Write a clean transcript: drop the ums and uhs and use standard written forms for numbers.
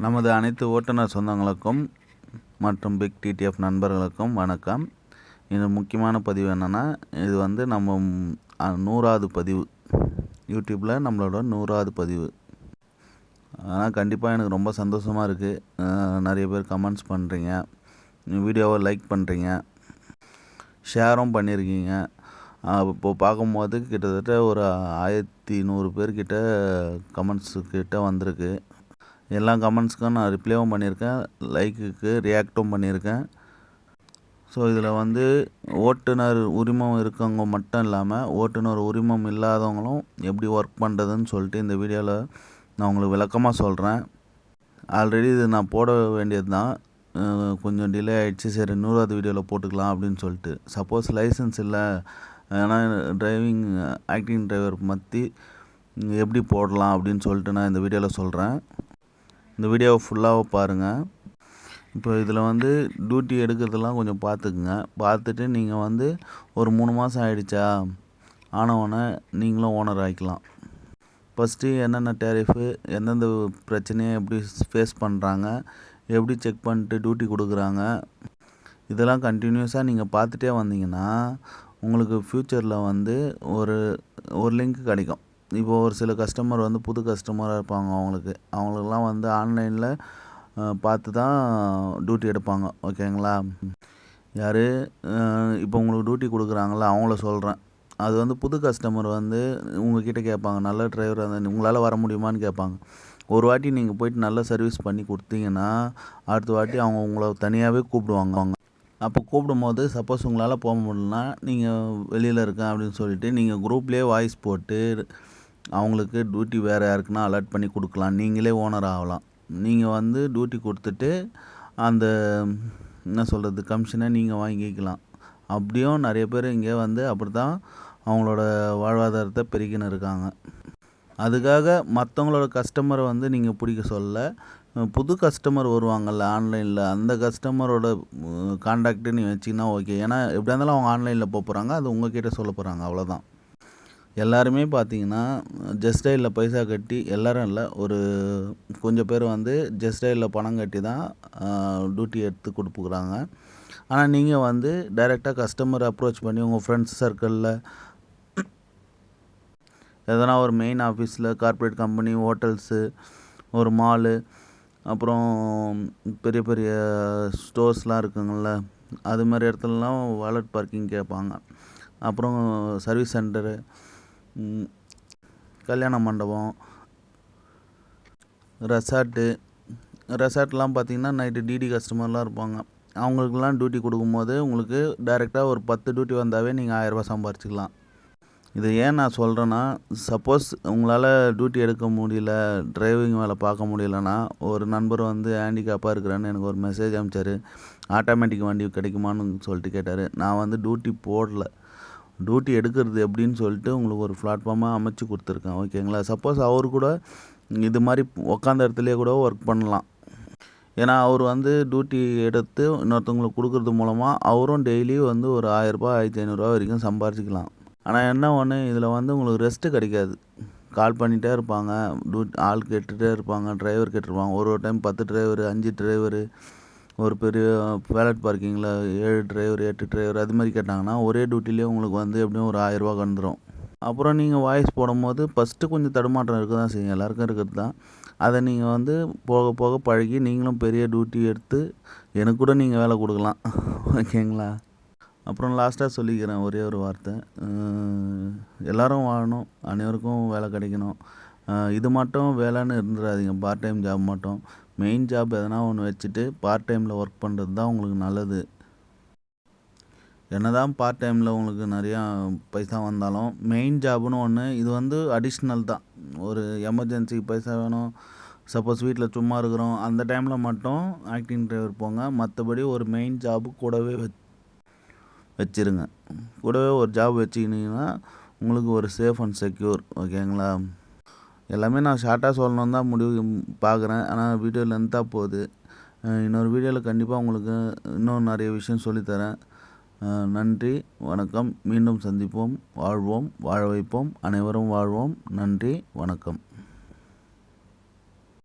நமது அனைத்து ஓட்டுநர் சொந்தங்களுக்கும் மற்றும் பிக் டிடிஎஃப் நண்பர்களுக்கும் வணக்கம். இது முக்கியமான பதிவு என்னென்னா, இது வந்து நம்ம 100வது பதிவு, யூடியூப்பில் நம்மளோட 100வது பதிவு. ஆனால் கண்டிப்பாக எனக்கு ரொம்ப சந்தோஷமாக இருக்குது. நிறைய பேர் கமெண்ட்ஸ் பண்ணுறீங்க, வீடியோவை லைக் பண்ணுறீங்க, ஷேரும் பண்ணியிருக்கீங்க. இப்போது பார்க்கும்போது கிட்டத்தட்ட ஒரு 1100 பேர்கிட்ட கமெண்ட்ஸு கிட்ட வந்திருக்கு. எல்லா கமெண்ட்ஸ்க்கும் நான் ரிப்ளைவும் பண்ணியிருக்கேன், லைக்குக்கு ரியாக்டும் பண்ணியிருக்கேன். ஸோ இதில் வந்து ஓட்டுநர் உரிமம் இருக்கவங்க மட்டும் இல்லாமல் ஓட்டுநர் உரிமம் இல்லாதவங்களும் எப்படி ஒர்க் பண்ணுறதுன்னு சொல்லிட்டு இந்த வீடியோவில் நான் உங்களுக்கு விளக்கமாக சொல்கிறேன். ஆல்ரெடி இது நான் போட வேண்டியது தான், கொஞ்சம் டிலே ஆகிடுச்சு. சரி 100வது வீடியோவில் போட்டுக்கலாம் அப்படின்னு சொல்லிட்டு. சப்போஸ் லைசன்ஸ் இல்லை, ஏன்னா ஆக்டிங் டிரைவர் பற்றி எப்படி போடலாம் அப்படின்னு சொல்லிட்டு நான் இந்த வீடியோவில் சொல்கிறேன். இந்த வீடியோவை ஃபுல்லாக பாருங்கள். இப்போ இதில் வந்து டியூட்டி எடுக்கிறதெல்லாம் கொஞ்சம் பார்த்துக்குங்க. பார்த்துட்டு நீங்கள் வந்து ஒரு 3 மாதம் ஆகிடுச்சா, ஆனவொடனே நீங்களும் ஓனர் ஆகிக்கலாம். ஃபஸ்ட்டு என்னென்ன டேரிஃபு, எந்தெந்த பிரச்சனையை எப்படி ஃபேஸ் பண்ணுறாங்க, எப்படி செக் பண்ணிட்டு டியூட்டி கொடுக்குறாங்க, இதெல்லாம் கண்டினியூஸாக நீங்கள் பார்த்துட்டே வந்தீங்கன்னா உங்களுக்கு ஃப்யூச்சரில் வந்து ஒரு லிங்க் கிடைக்கும். இப்போது ஒரு சில கஸ்டமர் வந்து புது கஸ்டமராக இருப்பாங்க. அவங்களுக்கெல்லாம் வந்து ஆன்லைனில் பார்த்து தான் டியூட்டி எடுப்பாங்க. ஓகேங்களா? யார் இப்போ உங்களுக்கு டியூட்டி கொடுக்குறாங்களா அவங்கள சொல்கிறேன். அது வந்து புது கஸ்டமர் வந்து உங்கள்கிட்ட கேட்பாங்க, நல்ல டிரைவர் அந்த உங்களால் வர முடியுமான்னு கேட்பாங்க. ஒரு வாட்டி நீங்கள் போய்ட்டு நல்ல சர்வீஸ் பண்ணி கொடுத்தீங்கன்னா அடுத்த வாட்டி அவங்க உங்களை தனியாகவே கூப்பிடுவாங்க. அப்போ கூப்பிடும்போது சப்போஸ் உங்களால் போக முடியலன்னா, நீங்கள் வெளியில் இருக்கேன் அப்படின்னு சொல்லிவிட்டு நீங்கள் குரூப்லேயே வாய்ஸ் போட்டு அவங்களுக்கு டியூட்டி வேறு யாருக்குன்னா அலர்ட் பண்ணி கொடுக்கலாம். நீங்களே ஓனர் ஆகலாம். நீங்கள் வந்து டியூட்டி கொடுத்துட்டு அந்த என்ன சொல்கிறது கமிஷனை நீங்கள் வாங்கிக்கலாம். அப்படியும் நிறைய பேர் இங்கே வந்து அப்படி தான் அவங்களோட வாழ்வாதாரத்தை பெருக்கின்னு இருக்காங்க. அதுக்காக மற்றவங்களோட கஸ்டமரை வந்து நீங்கள் பிடிக்க சொல்ல, புது கஸ்டமர் வருவாங்கள்ல ஆன்லைனில், அந்த கஸ்டமரோட கான்டாக்ட்டு நீங்கள் வச்சிங்கன்னா ஓகே. ஏன்னா எப்படியா இருந்தாலும் அவங்க ஆன்லைனில் போகிறாங்க, அது உங்கள்கிட்ட சொல்ல போகிறாங்க, அவ்வளோதான். எல்லாருமே பார்த்தீங்கன்னா ஜஸ்டைலில் பைசா கட்டி, எல்லோரும் இல்லை, ஒரு கொஞ்சம் பேர் வந்து ஜஸ்டைலில் பணம் கட்டி தான் டியூட்டி எடுத்து கொடுப்புக்குறாங்க. ஆனால் நீங்கள் வந்து டைரெக்டாக கஸ்டமரை அப்ரோச் பண்ணி உங்கள் ஃப்ரெண்ட்ஸ் சர்க்கிளில் எதனா ஒரு மெயின் ஆஃபீஸில், கார்ப்பரேட் கம்பெனி, ஹோட்டல்ஸு, ஒரு மாலு, அப்புறம் பெரிய பெரிய ஸ்டோர்ஸ்லாம் இருக்குங்கள, அது மாதிரி இடத்துலலாம் வாலெட் பார்க்கிங் கேட்பாங்க. அப்புறம் சர்வீஸ் சென்டரு, கல்யாண மண்டபம், ரெசார்ட்லாம் பார்த்திங்கன்னா நைட்டு டிடி கஸ்டமர்லாம் இருப்பாங்க. அவங்களுக்குலாம் டியூட்டி கொடுக்கும்போது உங்களுக்கு டைரெக்டாக ஒரு 10 டியூட்டி வந்தாவே நீங்கள் 1000 ரூபா சம்பாரிச்சிக்கலாம். இது ஏன் நான் சொல்கிறேன்னா, சப்போஸ் உங்களால் டியூட்டி எடுக்க முடியல, டிரைவிங் வேலை பார்க்க முடியலன்னா, ஒரு நண்பர் வந்து ஹேண்டிகேப்பாக இருக்கிறான்னு எனக்கு ஒரு மெசேஜ் அனுப்பிச்சார். ஆட்டோமேட்டிக் வண்டி கிடைக்குமான்னு சொல்லிட்டு கேட்டார். நான் வந்து டியூட்டி போடல, டியூட்டி எடுக்கிறது எப்படின்னு சொல்லிட்டு உங்களுக்கு ஒரு பிளாட்ஃபார்மாக அமைச்சு கொடுத்துருக்கேன். ஓகேங்களா? சப்போஸ் அவர் கூட இது மாதிரி உக்காந்த இடத்துலையே கூட ஒர்க் பண்ணலாம். ஏன்னா அவர் வந்து டியூட்டி எடுத்து இன்னொருத்தவங்களுக்கு கொடுக்குறது மூலமாக அவரும் டெய்லி வந்து ஒரு 1000 ரூபா 1500 வரைக்கும் சம்பாரிச்சிக்கலாம். ஆனால் என்ன ஒன்று, இதில் வந்து உங்களுக்கு ரெஸ்ட்டு கிடைக்காது. கால் பண்ணிகிட்டே இருப்பாங்க, ஆள் கேட்டுகிட்டே இருப்பாங்க, டிரைவர் கேட்டுருப்பாங்க. ஒரு டைம் 10 டிரைவர், 5 டிரைவரு, ஒரு பெரிய வேலட் பார்க்கிங்கில் 7 டிரைவர் 8 டிரைவர் அது மாதிரி கேட்டாங்கன்னா ஒரே டியூட்டிலேயே உங்களுக்கு வந்து எப்படியும் ஒரு 1000 ரூபா வந்துடும். அப்புறம் நீங்கள் வாய்ஸ் போடும்போது ஃபஸ்ட்டு கொஞ்சம் தடுமாற்றம் இருக்க தான் செய்யும், எல்லாருக்கும் இருக்கிறது தான். அதை நீங்கள் வந்து போக போக பழகி நீங்களும் பெரிய டியூட்டி எடுத்து எனக்கு கூட நீங்கள் வேலை கொடுக்கலாம். ஓகேங்களா? அப்புறம் லாஸ்ட்டாக சொல்லிக்கிறேன் ஒரே ஒரு வார்த்தை, எல்லோரும் வாழணும், அனைவருக்கும் வேலை கிடைக்கணும். இது மட்டும் வேலைன்னு இருந்துடாதீங்க. பார்ட் டைம் ஜாப் மட்டும், மெயின் ஜாப் எதனா ஒன்று வச்சுட்டு பார்ட் டைமில் ஒர்க் பண்ணுறது தான் உங்களுக்கு நல்லது. என்ன தான் பார்ட் டைமில் உங்களுக்கு நிறையா பைசா வந்தாலும் மெயின் ஜாப்னு ஒன்று, இது வந்து அடிஷ்னல் தான். ஒரு எமர்ஜென்சிக்கு பைசா வேணும், சப்போஸ் வீட்டில் சும்மா இருக்கிறோம் அந்த டைமில் மட்டும் ஆக்டிங் டிரைவர் போங்க. மற்றபடி ஒரு மெயின் ஜாபு கூடவே வச்சுருங்க. கூடவே ஒரு ஜாப் வச்சுக்கினீங்கன்னா உங்களுக்கு ஒரு சேஃப் அண்ட் செக்யூர். ஓகேங்களா? எல்லாமே நான் ஷார்ட்டாக சொல்லணும் தான் முடிவு பார்க்குறேன், ஆனால் வீடியோ லென்த்தாக போகுது. இன்னொரு வீடியோவில் கண்டிப்பாக உங்களுக்கு இன்னும் நிறைய விஷயம் சொல்லித்தரேன். நன்றி, வணக்கம். மீண்டும் சந்திப்போம். வாழ்வோம், வாழ வைப்போம், அனைவரும் வாழ்வோம். நன்றி, வணக்கம்.